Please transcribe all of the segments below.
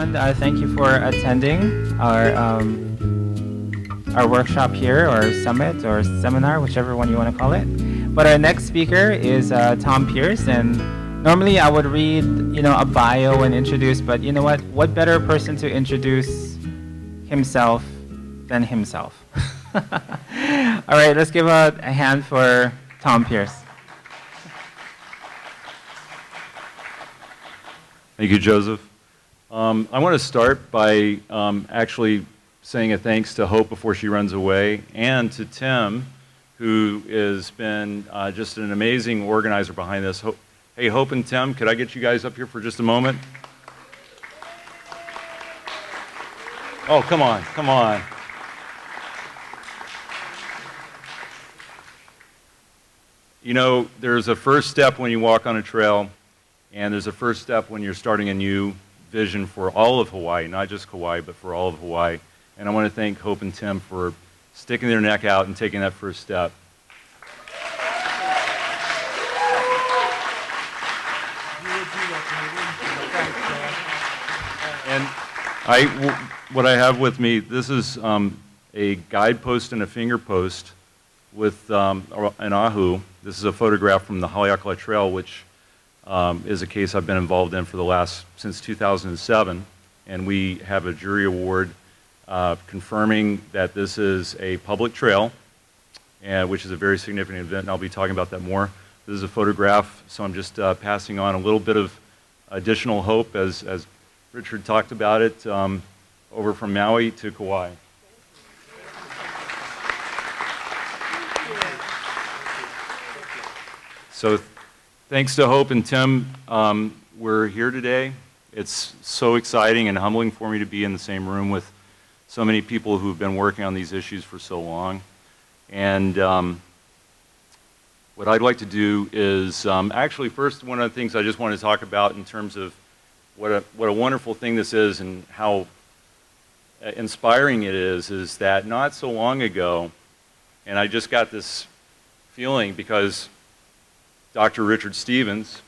everyone. Thank you for attending our workshop here, or summit, or seminar, whichever one you want to call it. But our next speaker is Tom Pierce, and normally I would read, a bio and introduce, but you know what? What better person to introduce himself than himself? All right, let's give a hand for Tom Pierce. Thank you, Joseph. I want to start by actually saying a thanks to Hope before she runs away, and to Tim, who has been just an amazing organizer behind this. Hey, Hope and Tim, could I get you guys up here for just a moment? Oh, come on, come on. There's a first step when you walk on a trail, and there's a first step when you're starting a new vision for all of Hawaii, not just Kauai, but for all of Hawaii. And I want to thank Hope and Tim for sticking their neck out and taking that first step. And what I have with me, this is a guidepost and a finger post with an ahu. This is a photograph from the Haleakala Trail, which is a case I've been involved in since 2007, and we have a jury award confirming that this is a public trail, which is a very significant event, and I'll be talking about that more. This is a photograph, so I'm just passing on a little bit of additional hope, as Richard talked about it, over from Maui to Kauai. So thanks to Hope and Tim, we're here today. It's so exciting and humbling for me to be in the same room with so many people who've been working on these issues for so long. And what I'd like to do is, actually first, one of the things I just want to talk about in terms of what a wonderful thing this is and how inspiring it is that not so long ago, and I just got this feeling because Dr. Richard Stevens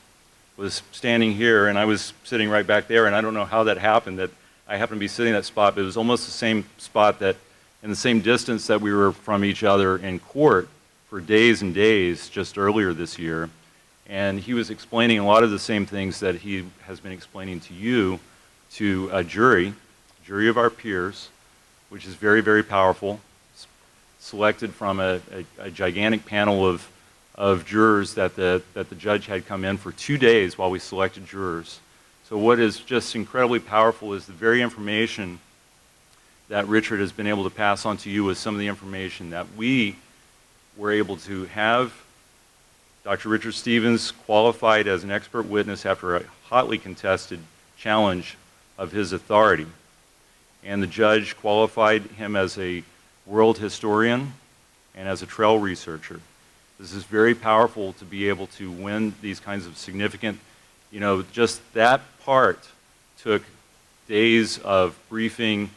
was standing here, and I was sitting right back there, and I don't know how that happened, that I happened to be sitting in that spot, but it was almost the same spot, that in the same distance that we were from each other in court for days and days just earlier this year. And he was explaining a lot of the same things that he has been explaining to you, to a jury of our peers, which is very, very powerful, selected from a gigantic panel of jurors that the judge had come in for 2 days while we selected jurors. So what is just incredibly powerful is the very information that Richard has been able to pass on to you is some of the information that we were able to have Dr. Richard Stevens qualified as an expert witness after a hotly contested challenge of his authority. And the judge qualified him as a world historian and as a trail researcher. This is very powerful to be able to win these kinds of significant, just that part took days of briefing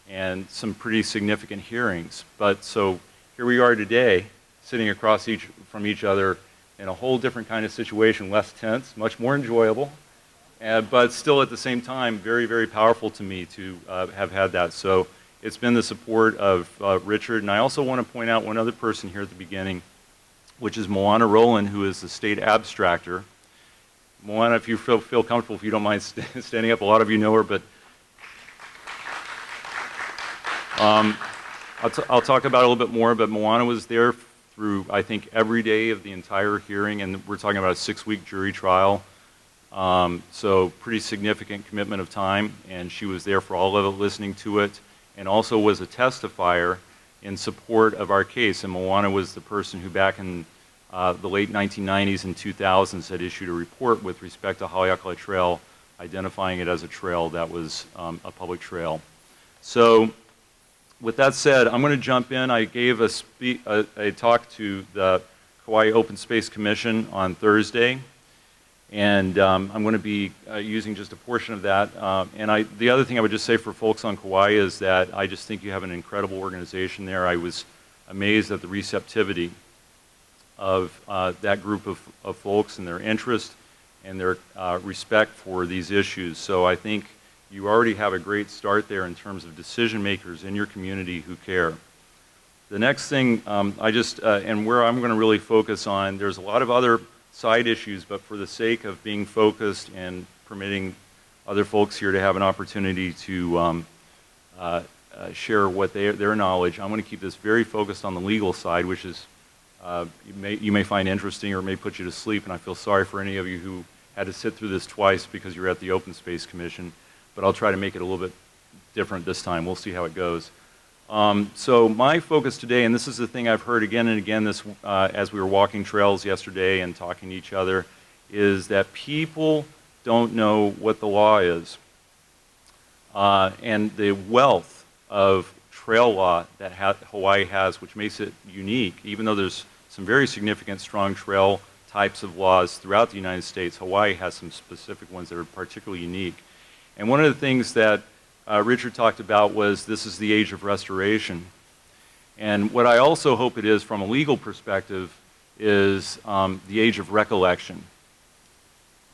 and some pretty significant hearings. But so here we are today, sitting across from each other in a whole different kind of situation, less tense, much more enjoyable, but still at the same time very, very powerful to me to have had that. So it's been the support of Richard. And I also want to point out one other person here at the beginning, which is Moana Rowland, who is the state abstractor. Moana, if you feel comfortable, if you don't mind standing up, a lot of you know her, but I'll talk about it a little bit more, but Moana was there through, I think, every day of the entire hearing, and we're talking about a 6-week jury trial. So pretty significant commitment of time, and she was there for all of it, listening to it, and also was a testifier in support of our case. And Moana was the person who back in the late 1990s and 2000s had issued a report with respect to Haleakala Trail, identifying it as a trail that was a public trail. So with that said, I'm going to jump in. I gave a talk to the Kauai Open Space Commission on Thursday, and I'm going to be using just a portion of that. The other thing I would just say for folks on Kauai is that I just think you have an incredible organization there. I was amazed at the receptivity of that group of folks and their interest and their respect for these issues. So I think you already have a great start there in terms of decision makers in your community who care. The next thing and where I'm going to really focus on, there's a lot of other side issues, but for the sake of being focused and permitting other folks here to have an opportunity to share what their knowledge, I'm going to keep this very focused on the legal side, which is you may find interesting or it may put you to sleep, and I feel sorry for any of you who had to sit through this twice because you're at the Open Space Commission, but I'll try to make it a little bit different this time. We'll see how it goes. So my focus today, and this is the thing I've heard again and again as we were walking trails yesterday and talking to each other, is that people don't know what the law is. And the wealth of trail law that Hawaii has, which makes it unique, even though there's some very significant strong trail types of laws throughout the United States, Hawaii has some specific ones that are particularly unique. And one of the things that Richard talked about was this is the age of restoration. And what I also hope it is from a legal perspective is the age of recollection.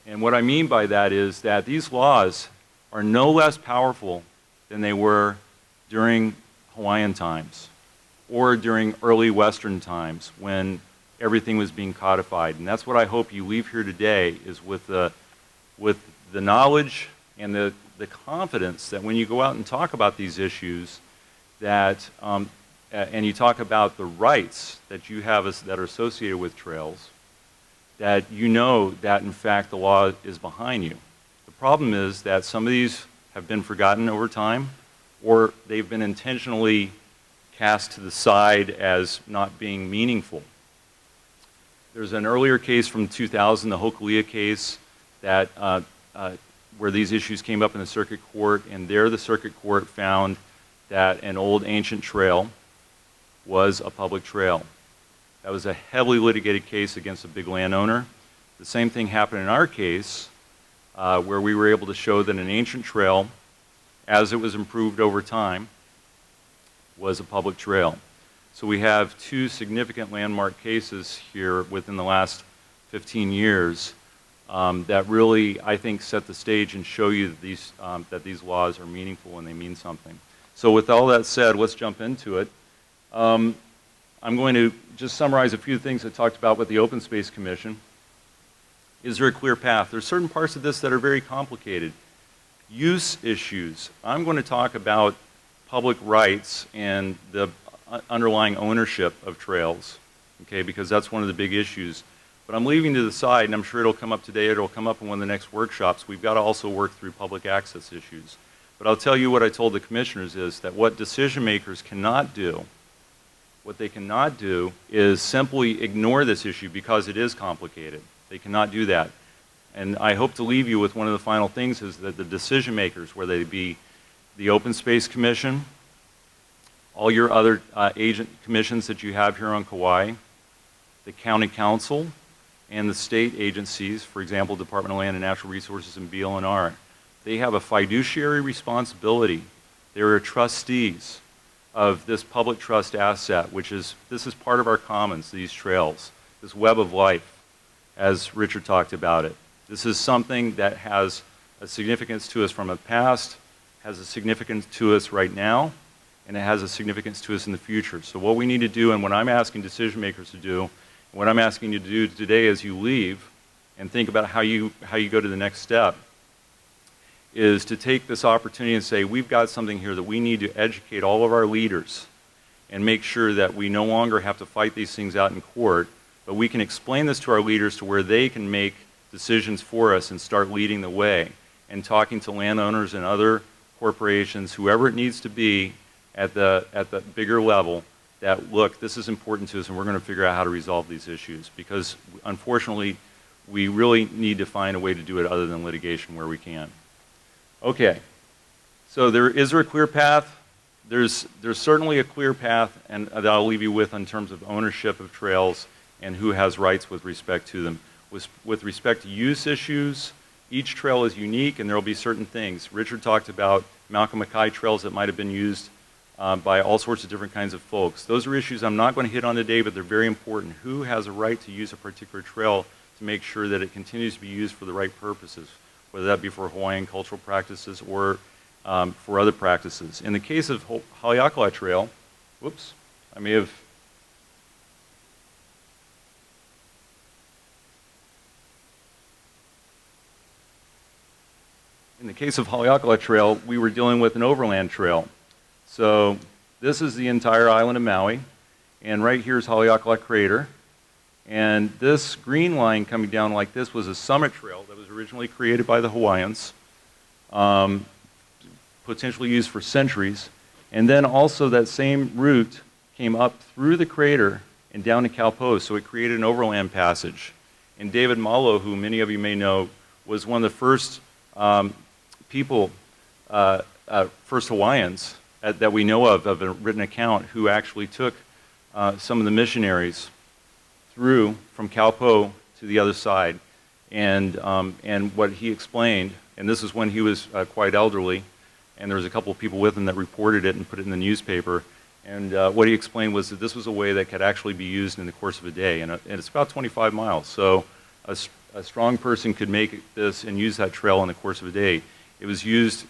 And what I mean by that is that these laws are no less powerful than they were during Hawaiian times or during early Western times when everything was being codified. And that's what I hope you leave here today, is with the knowledge and the confidence that when you go out and talk about these issues, that and you talk about the rights that you have that are associated with trails, that you know that in fact the law is behind you. The problem is that some of these have been forgotten over time, or they've been intentionally cast to the side as not being meaningful. There's an earlier case from 2000, the Hokulea case, that where these issues came up in the circuit court, and there the circuit court found that an old ancient trail was a public trail. That was a heavily litigated case against a big landowner. The same thing happened in our case, where we were able to show that an ancient trail, as it was improved over time, was a public trail. So we have two significant landmark cases here within the last 15 years that really, I think, set the stage and show you that these laws are meaningful and they mean something. So with all that said, let's jump into it. I'm going to just summarize a few things I talked about with the Open Space Commission. Is there a clear path? There's certain parts of this that are very complicated. Use issues. I'm going to talk about public rights and the underlying ownership of trails, okay, because that's one of the big issues. But I'm leaving to the side, and I'm sure it'll come up today, it'll come up in one of the next workshops. We've got to also work through public access issues. But I'll tell you what I told the commissioners is that what decision makers cannot do, what they cannot do is simply ignore this issue because it is complicated. They cannot do that. And I hope to leave you with one of the final things is that the decision makers, whether they be the Open Space Commission, all your other agent commissions that you have here on Kauai, the county council, and the state agencies, for example, Department of Land and Natural Resources and BLNR, they have a fiduciary responsibility. They are trustees of this public trust asset, this is part of our commons, these trails, this web of life, as Richard talked about it. This is something that has a significance to us from the past, has a significance to us right now, and it has a significance to us in the future. So what we need to do, and what I'm asking decision makers to do, and what I'm asking you to do today as you leave and think about how you go to the next step, is to take this opportunity and say, we've got something here that we need to educate all of our leaders and make sure that we no longer have to fight these things out in court, but we can explain this to our leaders to where they can make decisions for us and start leading the way and talking to landowners and other corporations, whoever it needs to be at the bigger level, that look, this is important to us and we're going to figure out how to resolve these issues, because unfortunately we really need to find a way to do it other than litigation where we can. Okay, so is there a clear path? There's certainly a clear path, and that I'll leave you with in terms of ownership of trails and who has rights with respect to them. With respect to use issues, each trail is unique and there will be certain things. Richard talked about Malcolm Mackay trails that might have been used by all sorts of different kinds of folks. Those are issues I'm not going to hit on today, but they're very important. Who has a right to use a particular trail to make sure that it continues to be used for the right purposes, whether that be for Hawaiian cultural practices or for other practices. In the case of Haleakala Trail, whoops, I may have. In the case of Haleakala Trail, we were dealing with an overland trail. So this is the entire island of Maui, and right here is Haleakala Crater. And this green line coming down like this was a summit trail that was originally created by the Hawaiians, potentially used for centuries. And then also that same route came up through the crater and down to Kauai, so it created an overland passage. And David Malo, who many of you may know, was one of the first people, first Hawaiians that we know of a written account, who actually took some of the missionaries through from Kauai to the other side. And what he explained, and this is when he was quite elderly, and there was a couple of people with him that reported it and put it in the newspaper. And what he explained was that this was a way that could actually be used in the course of a day, and it's about 25 miles. So a strong person could make this and use that trail in the course of a day. It was used,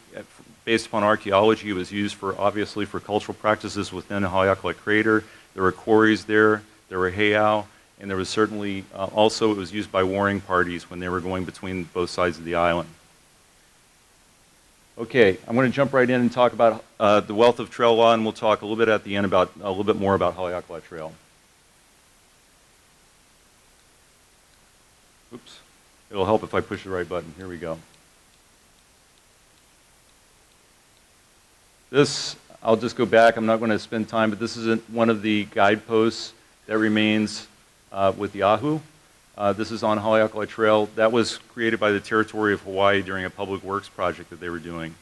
based upon archaeology, it was used for, obviously, for cultural practices within the Haleakala Crater. There were quarries there were heiau, and there was certainly, also it was used by warring parties when they were going between both sides of the island. Okay, I'm going to jump right in and talk about the wealth of trail law, and we'll talk a little bit at the end about, a little bit more about Haleakala Trail. Oops, it'll help if I push the right button. Here we go. This, I'll just go back, I'm not going to spend time, but this is one of the guideposts that remains with the Ahu. This is on Haleakala Trail. That was created by the Territory of Hawaii during a public works project that they were doing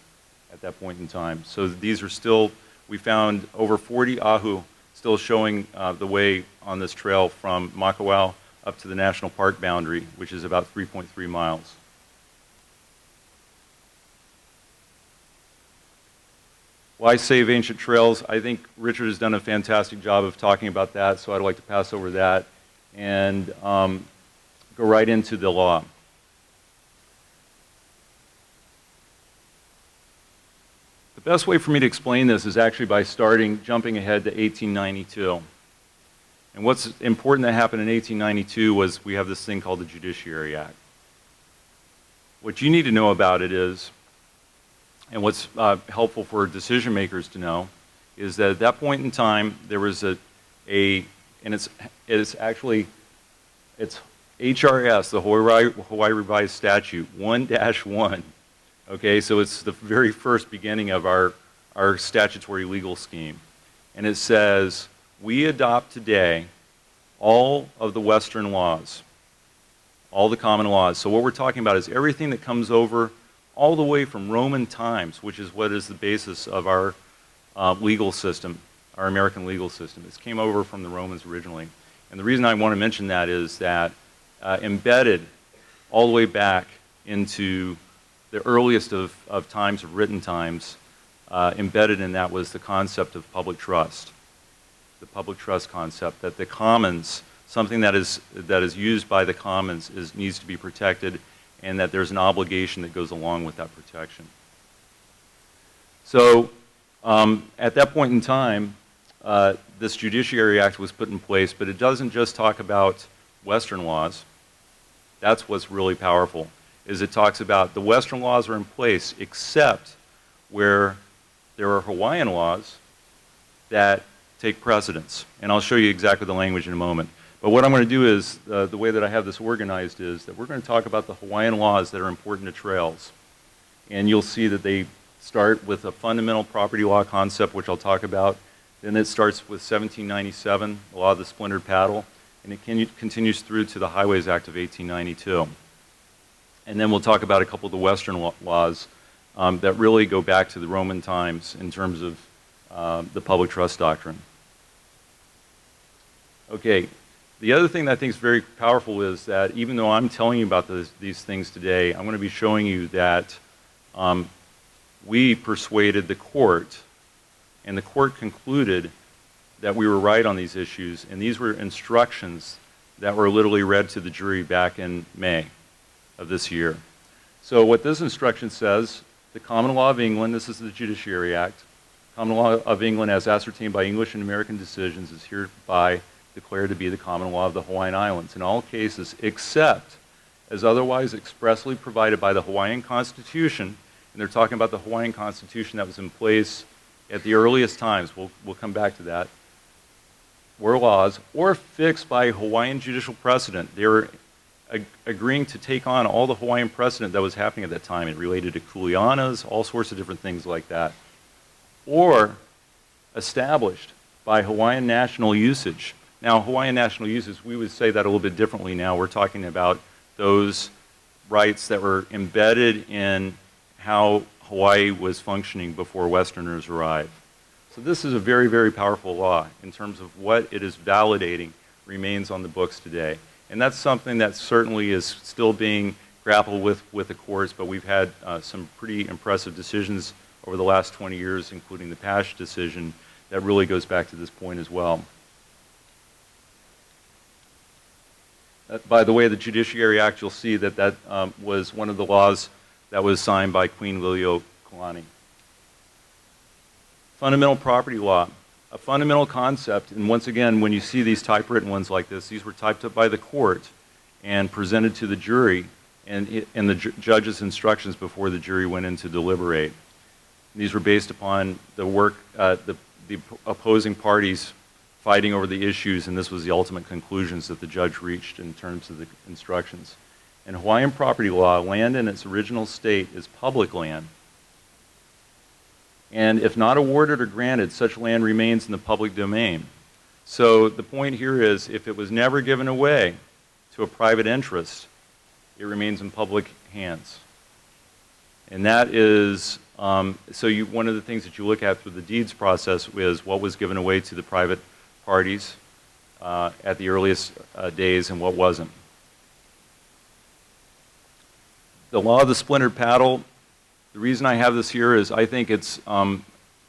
at that point in time. So these are still, we found over 40 Ahu still showing the way on this trail from Makawao up to the national park boundary, which is about 3.3 miles. Why save ancient trails? I think Richard has done a fantastic job of talking about that, so I'd like to pass over that and go right into the law. The best way for me to explain this is actually by jumping ahead to 1892. And what's important that happened in 1892 was we have this thing called the Judiciary Act. What you need to know about it is, and what's helpful for decision makers to know, is that at that point in time there was and it's HRS, the Hawaii Revised Statute 1-1. Okay, so it's the very first beginning of our statutory legal scheme. And it says, we adopt today all of the Western laws, all the common laws. So what we're talking about is everything that comes over all the way from Roman times, which is what is the basis of our legal system, our American legal system. It came over from the Romans originally. And the reason I want to mention that is that embedded all the way back into the earliest of times, of written times, embedded in that was the concept of public trust. The public trust concept, that the commons, something that is used by the commons needs to be protected, and that there's an obligation that goes along with that protection. So at that point in time, this Judiciary Act was put in place, but it doesn't just talk about Western laws. That's what's really powerful, is it talks about the Western laws are in place except where there are Hawaiian laws that take precedence. And I'll show you exactly the language in a moment. But what I'm going to do is, the way that I have this organized is that we're going to talk about the Hawaiian laws that are important to trails. And you'll see that they start with a fundamental property law concept, which I'll talk about. Then it starts with 1797, the law of the splintered paddle, and it continues through to the Highways Act of 1892. And then we'll talk about a couple of the Western laws that really go back to the Roman times in terms of the public trust doctrine. Okay, the other thing that I think is very powerful is that even though I'm telling you about these things today, I'm going to be showing you that we persuaded the court, and the court concluded that we were right on these issues, and these were instructions that were literally read to the jury back in May of this year. So what this instruction says, the Common Law of England, this is the Judiciary Act, Common Law of England as ascertained by English and American decisions is hereby declared to be the common law of the Hawaiian Islands in all cases except as otherwise expressly provided by the Hawaiian Constitution, and they're talking about the Hawaiian Constitution that was in place at the earliest times, we'll come back to that, were laws, or fixed by Hawaiian judicial precedent. They were agreeing to take on all the Hawaiian precedent that was happening at that time. It related to kuleanas, all sorts of different things like that. Or established by Hawaiian national usage. Now, Hawaiian national usage, we would say that a little bit differently now. We're talking about those rights that were embedded in how Hawaii was functioning before Westerners arrived. So this is a very, very powerful law in terms of what it is validating remains on the books today. And that's something that certainly is still being grappled with the courts, but we've had some pretty impressive decisions over the last 20 years, including the Pash decision, that really goes back to this point as well. By the way, the Judiciary Act, you'll see that that was one of the laws that was signed by Queen Liliuokalani. Fundamental property law, a fundamental concept, and once again, when you see these typewritten ones like this, these were typed up by the court and presented to the jury and the judge's instructions before the jury went in to deliberate. These were based upon the work, the opposing parties fighting over the issues, and this was the ultimate conclusions that the judge reached in terms of the instructions. In Hawaiian property law, land in its original state is public land. And if not awarded or granted, such land remains in the public domain. So the point here is, if it was never given away to a private interest, it remains in public hands. And that is, one of the things that you look at through the deeds process is what was given away to the private parties at the earliest days and what wasn't. The law of the splintered paddle, the reason I have this here is I think it's, from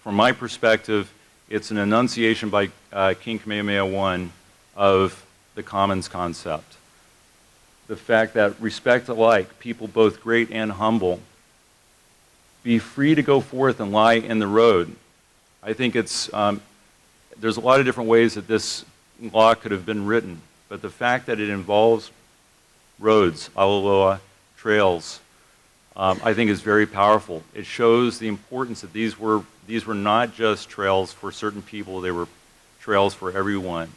my perspective, it's an enunciation by King Kamehameha I of the commons concept. The fact that respect alike, people both great and humble, be free to go forth and lie in the road. I think it's, there's a lot of different ways that this law could have been written, but the fact that it involves roads, aloloa, trails, I think is very powerful. It shows the importance that these were not just trails for certain people, they were trails for everyone.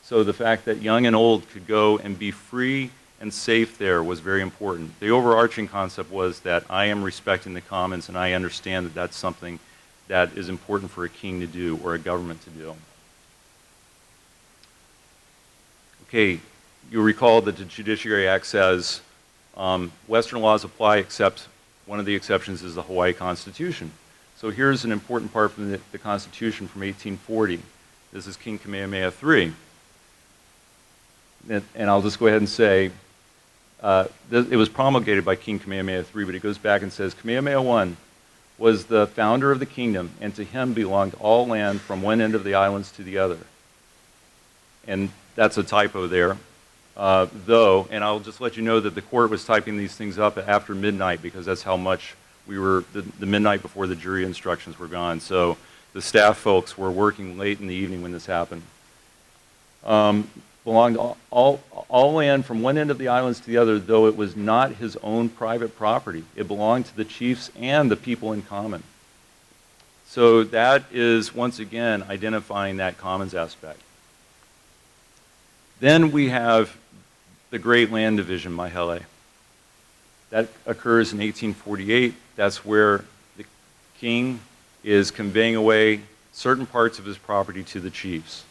So the fact that young and old could go and be free and safe there was very important. The overarching concept was that I am respecting the commons and I understand that that's something that is important for a king to do or a government to do. Okay, you'll recall that the Judiciary Act says Western laws apply except one of the exceptions is the Hawaii Constitution. So here's an important part from the Constitution from 1840. This is King Kamehameha III. And I'll just go ahead and say, it was promulgated by King Kamehameha III, but it goes back and says, Kamehameha I was the founder of the kingdom, and to him belonged all land from one end of the islands to the other. And that's a typo there, though, and I'll just let you know that the court was typing these things up after midnight because that's how much we were, the midnight before the jury instructions were gone. So the staff folks were working late in the evening when this happened. Belonged all land from one end of the islands to the other, though it was not his own private property. It belonged to the chiefs and the people in common. So that is, once again, identifying that commons aspect. Then we have the Great Land Division, Mahele. That occurs in 1848. That's where the king is conveying away certain parts of his property to the chiefs.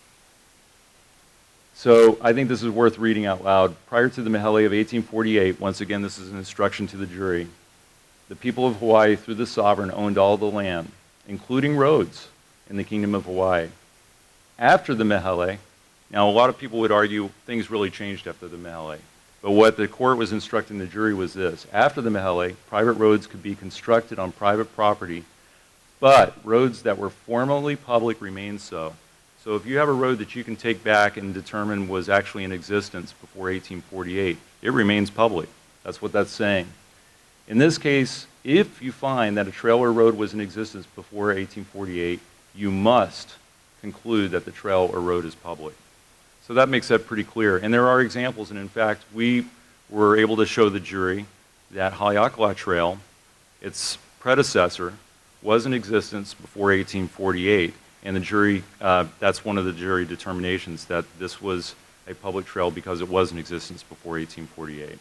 So I think this is worth reading out loud. Prior to the Mahele of 1848, once again, this is an instruction to the jury, the people of Hawaii, through the sovereign, owned all the land, including roads, in the Kingdom of Hawaii. After the Mahele, now a lot of people would argue things really changed after the Mahele, but what the court was instructing the jury was this. After the Mahele, private roads could be constructed on private property, but roads that were formerly public remained so. So if you have a road that you can take back and determine was actually in existence before 1848, it remains public. That's what that's saying. In this case, if you find that a trail or road was in existence before 1848, you must conclude that the trail or road is public. So that makes that pretty clear. And there are examples, and in fact, we were able to show the jury that Haleakala Trail, its predecessor, was in existence before 1848. And the jury, that's one of the jury determinations, that this was a public trail because it was in existence before 1848.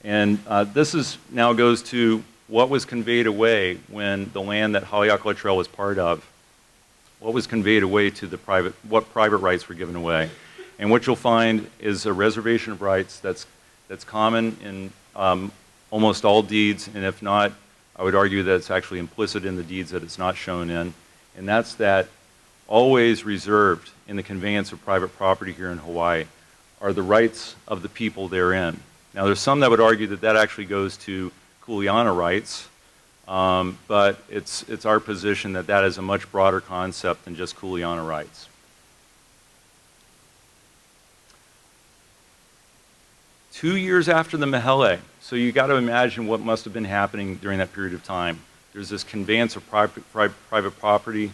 And this now goes to what was conveyed away when the land that Haleakala Trail was part of, what was conveyed away to the what private rights were given away. And what you'll find is a reservation of rights that's common in almost all deeds, and if not, I would argue that it's actually implicit in the deeds that it's not shown in, and that's that always reserved in the conveyance of private property here in Hawaii are the rights of the people therein. Now, there's some that would argue that that actually goes to kuleana rights, but it's our position that that is a much broader concept than just kuleana rights. 2 years after the Mahele, so you got to imagine what must have been happening during that period of time. There's this conveyance of private property.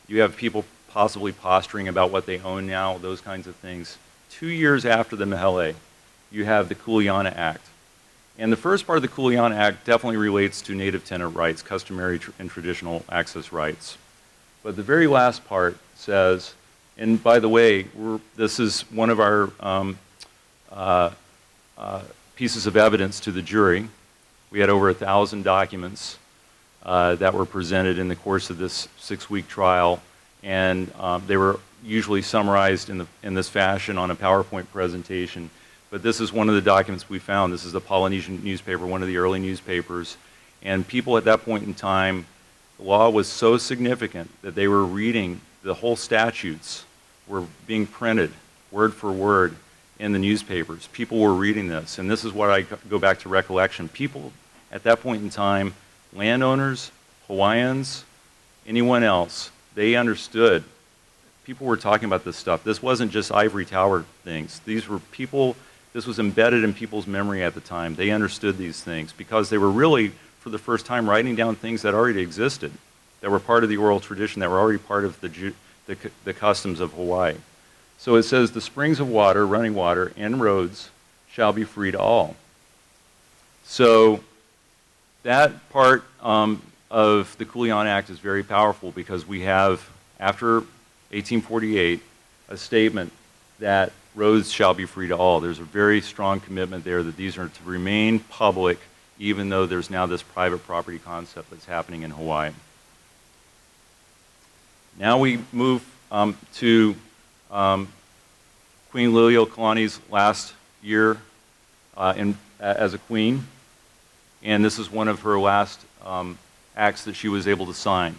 You have people possibly posturing about what they own now, those kinds of things. 2 years after the Mahele, you have the Kuleana Act. And the first part of the Kuleana Act definitely relates to native tenant rights, customary and traditional access rights. But the very last part says, and by the way, this is one of our pieces of evidence to the jury. We had over 1,000 documents that were presented in the course of this 6-week trial, and they were usually summarized in this fashion on a PowerPoint presentation. But this is one of the documents we found. This is the Polynesian newspaper, one of the early newspapers. And people at that point in time, the law was so significant that they were reading, the whole statutes were being printed word for word in the newspapers. People were reading this. And this is what I go back to recollection. People at that point in time, landowners, Hawaiians, anyone else, they understood. People were talking about this stuff. This wasn't just ivory tower things. These were people. This was embedded in people's memory at the time. They understood these things because they were really, for the first time, writing down things that already existed, that were part of the oral tradition, that were already part of the customs of Hawaii. So it says, the springs of water, running water, and roads shall be free to all. So that part of the Kuleana Act is very powerful because we have, after 1848, a statement that roads shall be free to all. There's a very strong commitment there that these are to remain public, even though there's now this private property concept that's happening in Hawaii. Now we move to Queen Liliuokalani's last year as a queen, and this is one of her last acts that she was able to sign.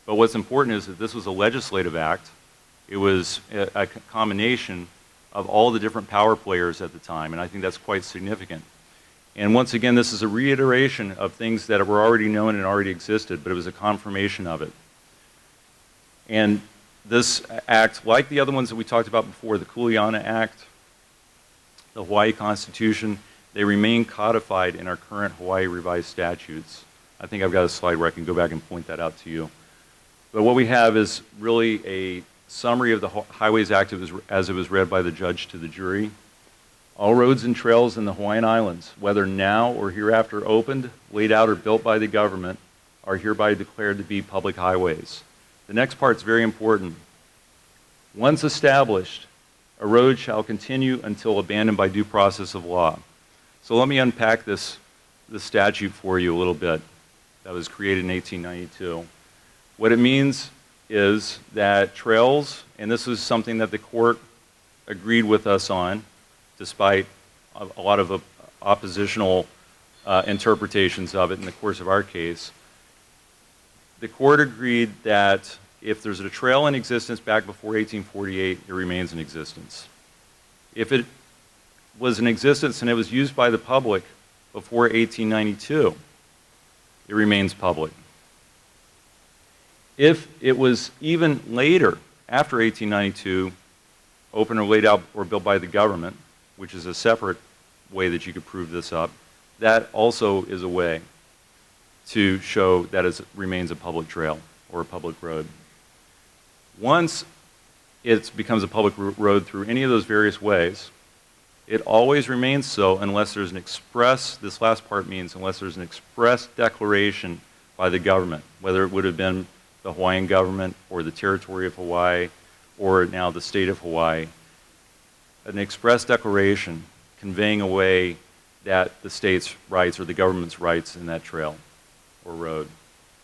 But what's important is that this was a legislative act. It was a combination of all the different power players at the time, and I think that's quite significant. And once again, this is a reiteration of things that were already known and already existed, but it was a confirmation of it. And this act, like the other ones that we talked about before, the Kuleana Act, the Hawaii Constitution, they remain codified in our current Hawaii revised statutes. I think I've got a slide where I can go back and point that out to you. But what we have is really a summary of the Highways Act as it was read by the judge to the jury. All roads and trails in the Hawaiian Islands, whether now or hereafter opened, laid out, or built by the government, are hereby declared to be public highways. The next part is very important. Once established, a road shall continue until abandoned by due process of law. So let me unpack this statute for you a little bit that was created in 1892. What it means is that trails, and this is something that the court agreed with us on, despite a lot of oppositional interpretations of it in the course of our case. The court agreed that if there's a trail in existence back before 1848, it remains in existence. If it was in existence and it was used by the public before 1892, it remains public. If it was even later, after 1892, open or laid out or built by the government, which is a separate way that you could prove this up, that also is a way to show that it remains a public trail or a public road. Once it becomes a public road through any of those various ways, it always remains so unless there's an express, this last part means unless there's an express declaration by the government, whether it would have been the Hawaiian government or the territory of Hawaii or now the state of Hawaii, an express declaration conveying away that the state's rights or the government's rights in that trail or road.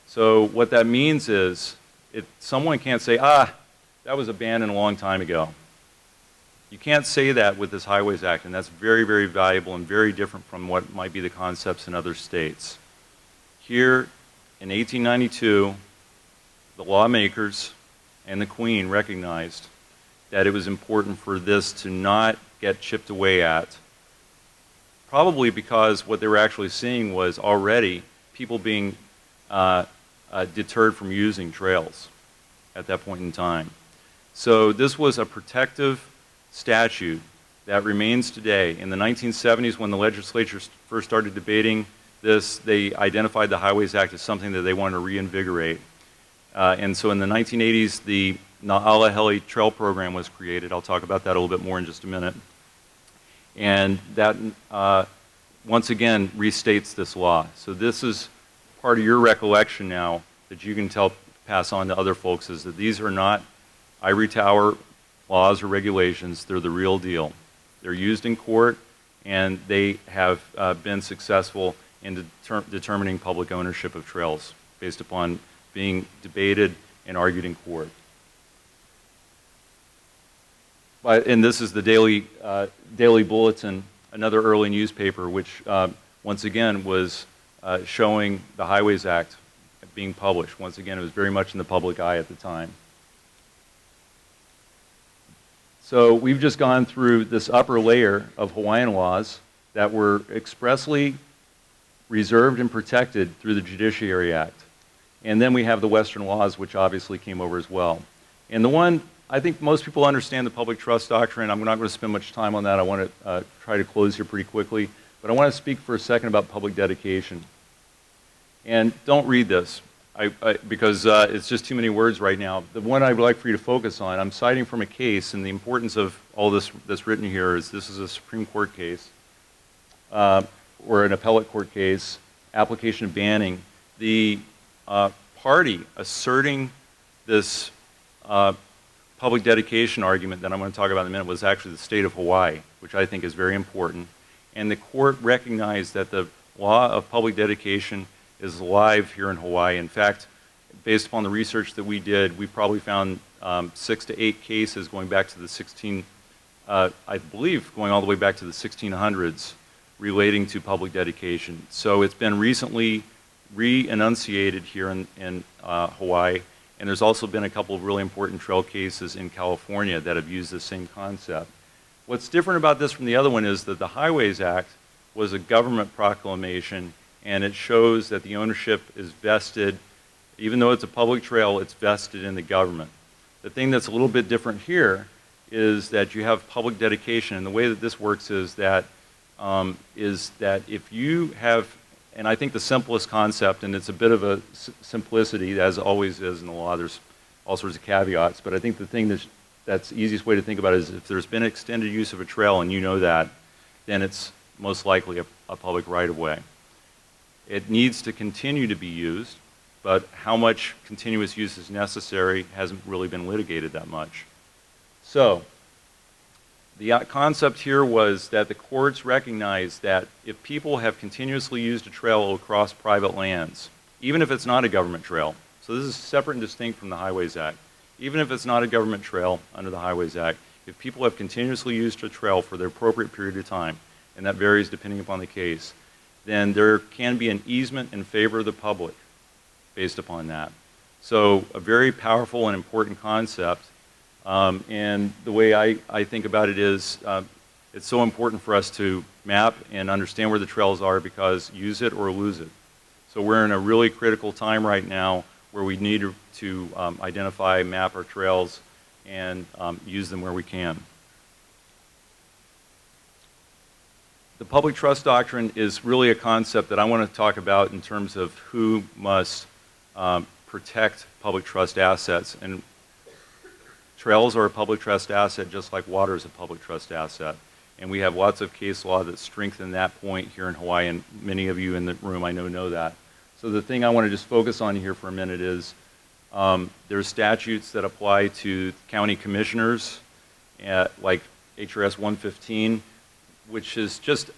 So what that means is someone can't say, that was abandoned a long time ago. You can't say that with this Highways Act, and that's very, very valuable and very different from what might be the concepts in other states. Here in 1892, the lawmakers and the Queen recognized that it was important for this to not get chipped away at, probably because what they were actually seeing was already people being deterred from using trails at that point in time. So this was a protective statute that remains today. In the 1970s, when the legislature first started debating this, they identified the Highways Act as something that they wanted to reinvigorate. And so in the 1980s, the Na'alahele Trail Program was created. I'll talk about that a little bit more in just a minute. And that, once again, restates this law. So this is part of your recollection now that you can pass on to other folks, is that these are not ivory tower laws or regulations. They're the real deal. They're used in court, and they have been successful in determining public ownership of trails based upon being debated and argued in court. And this is the Daily Bulletin, another early newspaper, which once again was showing the Highways Act being published. Once again, it was very much in the public eye at the time. So we've just gone through this upper layer of Hawaiian laws that were expressly reserved and protected through the Judiciary Act. And then we have the Western laws, which obviously came over as well. And the one, I think most people understand the public trust doctrine. I'm not going to spend much time on that. I want to try to close here pretty quickly. But I want to speak for a second about public dedication. And don't read this, because it's just too many words right now. The one I would like for you to focus on, I'm citing from a case, and the importance of all this that's written here is this is a Supreme Court case, or an appellate court case, application of banning. The party asserting this public dedication argument that I'm going to talk about in a minute was actually the state of Hawaii, which I think is very important. And the court recognized that the law of public dedication is alive here in Hawaii. In fact, based upon the research that we did, we probably found 6 to 8 cases going back to the I believe going all the way back to the 1600s relating to public dedication. So it's been recently re-enunciated here in Hawaii, and there's also been a couple of really important trail cases in California that have used the same concept. What's different about this from the other one is that the Highways Act was a government proclamation, and it shows that the ownership is vested, even though it's a public trail, it's vested in the government. The thing that's a little bit different here is that you have public dedication, and the way that this works is that if you have, and I think the simplest concept, and it's a bit of a simplicity, as always is in the law, there's all sorts of caveats, but I think the thing that's the easiest way to think about it is if there's been extended use of a trail and you know that, then it's most likely a public right-of-way. It needs to continue to be used, but how much continuous use is necessary hasn't really been litigated that much. So, the concept here was that the courts recognized that if people have continuously used a trail across private lands, even if it's not a government trail, so this is separate and distinct from the Highways Act, even if it's not a government trail under the Highways Act, if people have continuously used a trail for the appropriate period of time, and that varies depending upon the case, then there can be an easement in favor of the public based upon that. So a very powerful and important concept. And the way I think about it is it's so important for us to map and understand where the trails are, because use it or lose it. So we're in a really critical time right now where we need to identify, map our trails, and use them where we can. the public trust doctrine is really a concept that I want to talk about in terms of who must protect public trust assets. And trails are a public trust asset just like water is a public trust asset. And we have lots of case law that strengthen that point here in Hawaii, and many of you in the room I know that. So the thing I want to just focus on here for a minute is there's statutes that apply to county commissioners, like HRS 115, which is just,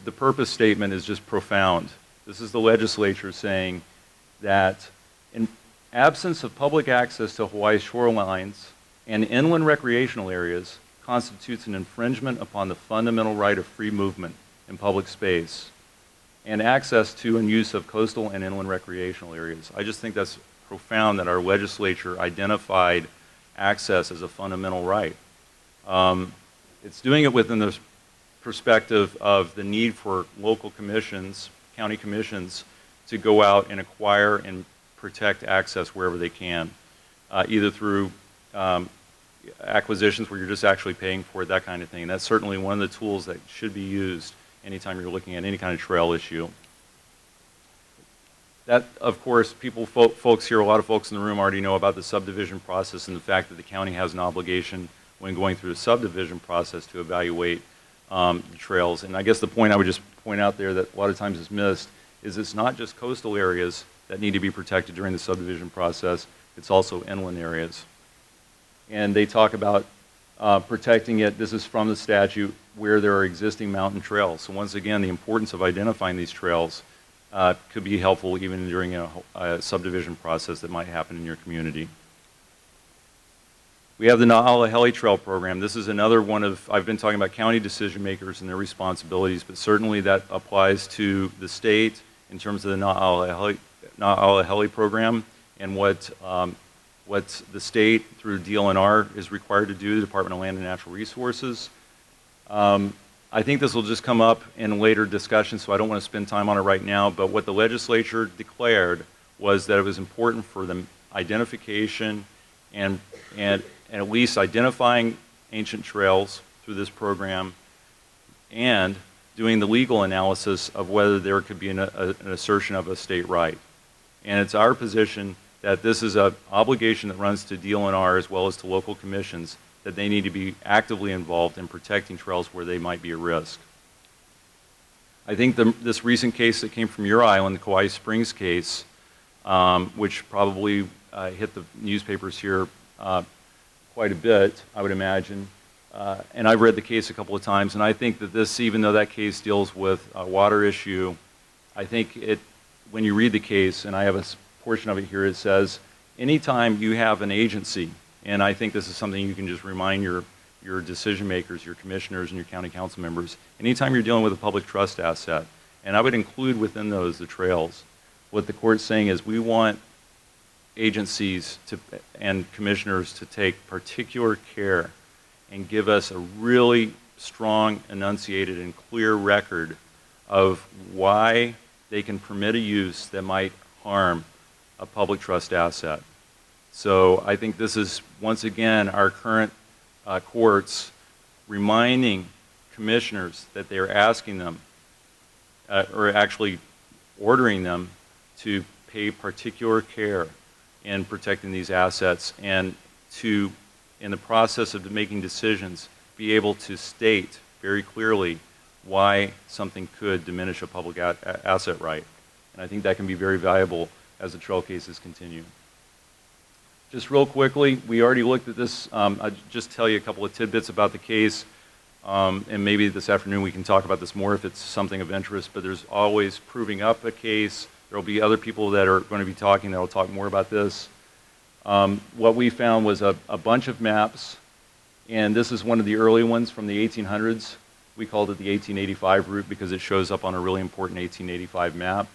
the purpose statement is just profound. This is the legislature saying that in absence of public access to Hawaii's shorelines and inland recreational areas constitutes an infringement upon the fundamental right of free movement in public space and access to and use of coastal and inland recreational areas. I just think that's profound that our legislature identified access as a fundamental right. It's doing it within the perspective of the need for local commissions, county commissions, to go out and acquire and protect access wherever they can, either through acquisitions where you're just actually paying for it, that kind of thing. And that's certainly one of the tools that should be used anytime you're looking at any kind of trail issue. That, of course, folks here, a lot of folks in the room already know about the subdivision process and the fact that the county has an obligation when going through the subdivision process to evaluate the trails. And I guess the point I would just point out there that a lot of times is missed is it's not just coastal areas that need to be protected during the subdivision process, it's also inland areas. And they talk about protecting it, this is from the statute, where there are existing mountain trails. So once again, the importance of identifying these trails could be helpful even during a subdivision process that might happen in your community. We have the Na'alahele Trail Program. This is another one of, I've been talking about county decision makers and their responsibilities, but certainly that applies to the state in terms of the Na'alahele Program and what the state through DLNR is required to do, the Department of Land and Natural Resources. I think this will just come up in later discussion, so I don't want to spend time on it right now, but what the legislature declared was that it was important for the identification and at least identifying ancient trails through this program and doing the legal analysis of whether there could be an assertion of a state right. And it's our position that this is an obligation that runs to DLNR as well as to local commissions, that they need to be actively involved in protecting trails where they might be at risk. I think this recent case that came from your island, the Kauai Springs case, which probably hit the newspapers here quite a bit, I would imagine. And I've read the case a couple of times, and I think that this, even though that case deals with a water issue, I think when you read the case, and I have a portion of it here, it says, anytime you have an agency, and I think this is something you can just remind your decision makers, your commissioners, and your county council members, anytime you're dealing with a public trust asset, and I would include within those the trails, what the court's saying is we want agencies and commissioners to take particular care and give us a really strong, enunciated, and clear record of why they can permit a use that might harm a public trust asset. So I think this is, once again, our current courts reminding commissioners that they are asking them, or actually ordering them, to pay particular care in protecting these assets and to, in the process of making decisions, be able to state very clearly why something could diminish a public asset right. And I think that can be very valuable as the trail cases continue. Just real quickly, we already looked at this. I'll just tell you a couple of tidbits about the case, and maybe this afternoon we can talk about this more if it's something of interest, but there's always proving up a case. There will be other people that are going to be talking that will talk more about this. What we found was a bunch of maps, and this is one of the early ones from the 1800s. We called it the 1885 route because it shows up on a really important 1885 map.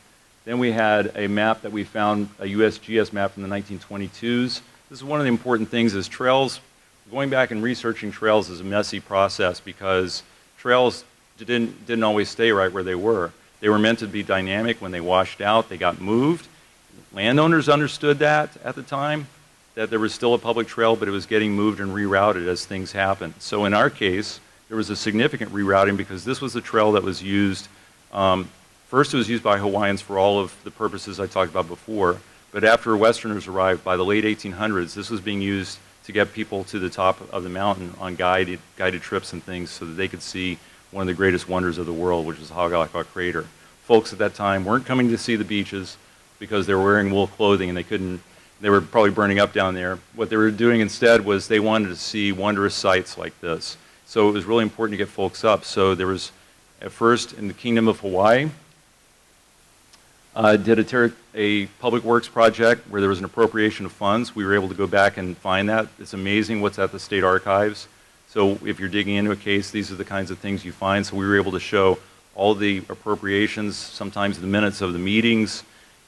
Then we had a map that we found, a USGS map from the 1922s. This is one of the important things is trails, going back and researching trails is a messy process because trails didn't always stay right where they were. They were meant to be dynamic when they washed out, they got moved. Landowners understood that at the time, that there was still a public trail, but it was getting moved and rerouted as things happened. So in our case, there was a significant rerouting because this was a trail that was used, first it was used by Hawaiians for all of the purposes I talked about before, but after Westerners arrived by the late 1800s, this was being used to get people to the top of the mountain on guided trips and things so that they could see one of the greatest wonders of the world, which is the Haleakala crater. Folks at that time weren't coming to see the beaches because they were wearing wool clothing and they were probably burning up down there. What they were doing instead was they wanted to see wondrous sights like this. So it was really important to get folks up. So there was, at first, in the Kingdom of Hawaii, did a public works project where there was an appropriation of funds. We were able to go back and find that. It's amazing what's at the state archives. So if you're digging into a case, these are the kinds of things you find. So we were able to show all the appropriations, sometimes the minutes of the meetings,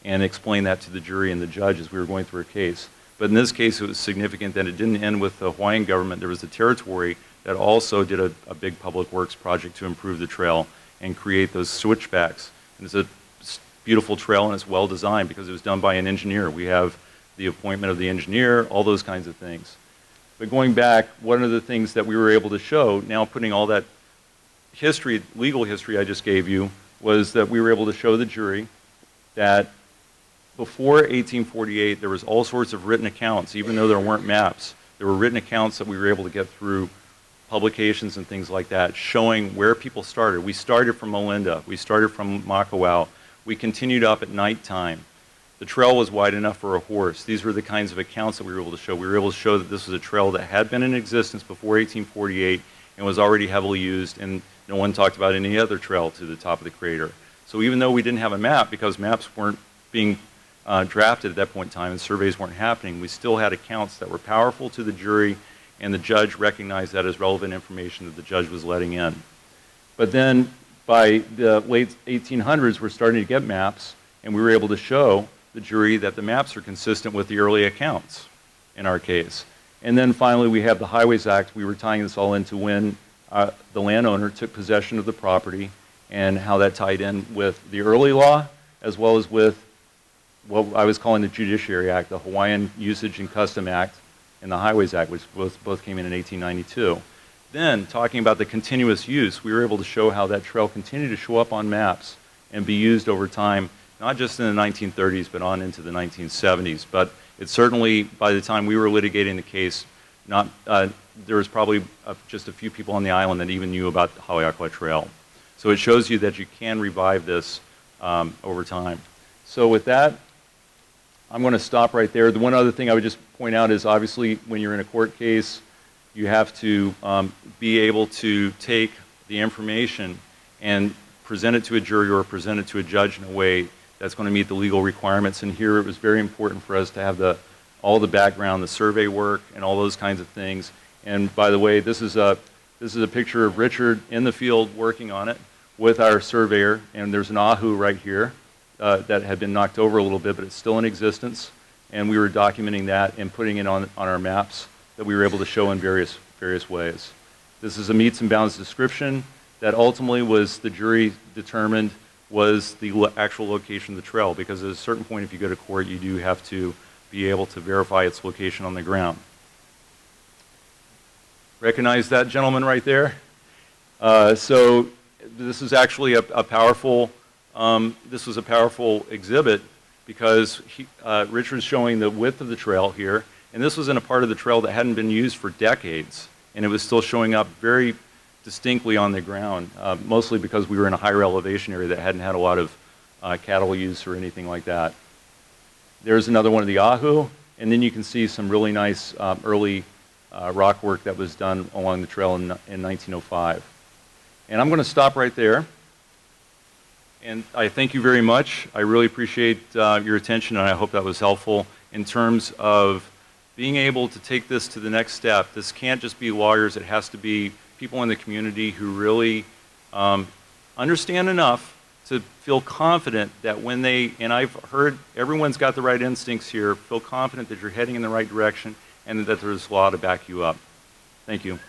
and explain that to the jury and the judge as we were going through a case. But in this case, it was significant that it didn't end with the Hawaiian government. There was a territory that also did a big public works project to improve the trail and create those switchbacks. And it's a beautiful trail and it's well designed because it was done by an engineer. We have the appointment of the engineer, all those kinds of things. But going back, one of the things that we were able to show, now putting all that history, legal history I just gave you, was that we were able to show the jury that before 1848 there was all sorts of written accounts, even though there weren't maps. There were written accounts that we were able to get through publications and things like that, showing where people started. We started from Melinda. We started from Makawao. We continued up at nighttime. The trail was wide enough for a horse. These were the kinds of accounts that we were able to show. We were able to show that this was a trail that had been in existence before 1848 and was already heavily used, and no one talked about any other trail to the top of the crater. So even though we didn't have a map, because maps weren't being drafted at that point in time and surveys weren't happening, we still had accounts that were powerful to the jury, and the judge recognized that as relevant information that the judge was letting in. But then by the late 1800s, we're starting to get maps, and we were able to show the jury that the maps are consistent with the early accounts in our case. And then finally, we have the Highways Act. We were tying this all into when the landowner took possession of the property and how that tied in with the early law as well as with what I was calling the Judiciary Act, the Hawaiian Usage and Custom Act, and the Highways Act, which both came in 1892. Then, talking about the continuous use, we were able to show how that trail continued to show up on maps and be used over time, not just in the 1930s, but on into the 1970s. But it certainly, by the time we were litigating the case, there was probably just a few people on the island that even knew about the Haleakala Trail. So it shows you that you can revive this over time. So with that, I'm going to stop right there. The one other thing I would just point out is obviously when you're in a court case, you have to be able to take the information and present it to a jury or present it to a judge in a way that's going to meet the legal requirements. And here it was very important for us to have all the background, the survey work, and all those kinds of things. And by the way, this is a picture of Richard in the field working on it with our surveyor. And there's an ahu right here that had been knocked over a little bit, but it's still in existence. And we were documenting that and putting it on our maps that we were able to show in various ways. This is a meets and bounds description that ultimately was the jury determined was the actual location of the trail, because at a certain point if you go to court you do have to be able to verify its location on the ground. Recognize that gentleman right there? So this is actually a powerful exhibit because Richard's showing the width of the trail here. And this was in a part of the trail that hadn't been used for decades, and it was still showing up very distinctly on the ground, mostly because we were in a higher elevation area that hadn't had a lot of cattle use or anything like that. There's another one of the ahu, and then you can see some really nice early rock work that was done along the trail in 1905. And I'm going to stop right there. And I thank you very much. I really appreciate your attention, and I hope that was helpful in terms of being able to take this to the next step. This can't just be lawyers. It has to be people in the community who really understand enough to feel confident that when and I've heard everyone's got the right instincts here, feel confident that you're heading in the right direction and that there's law to back you up. Thank you.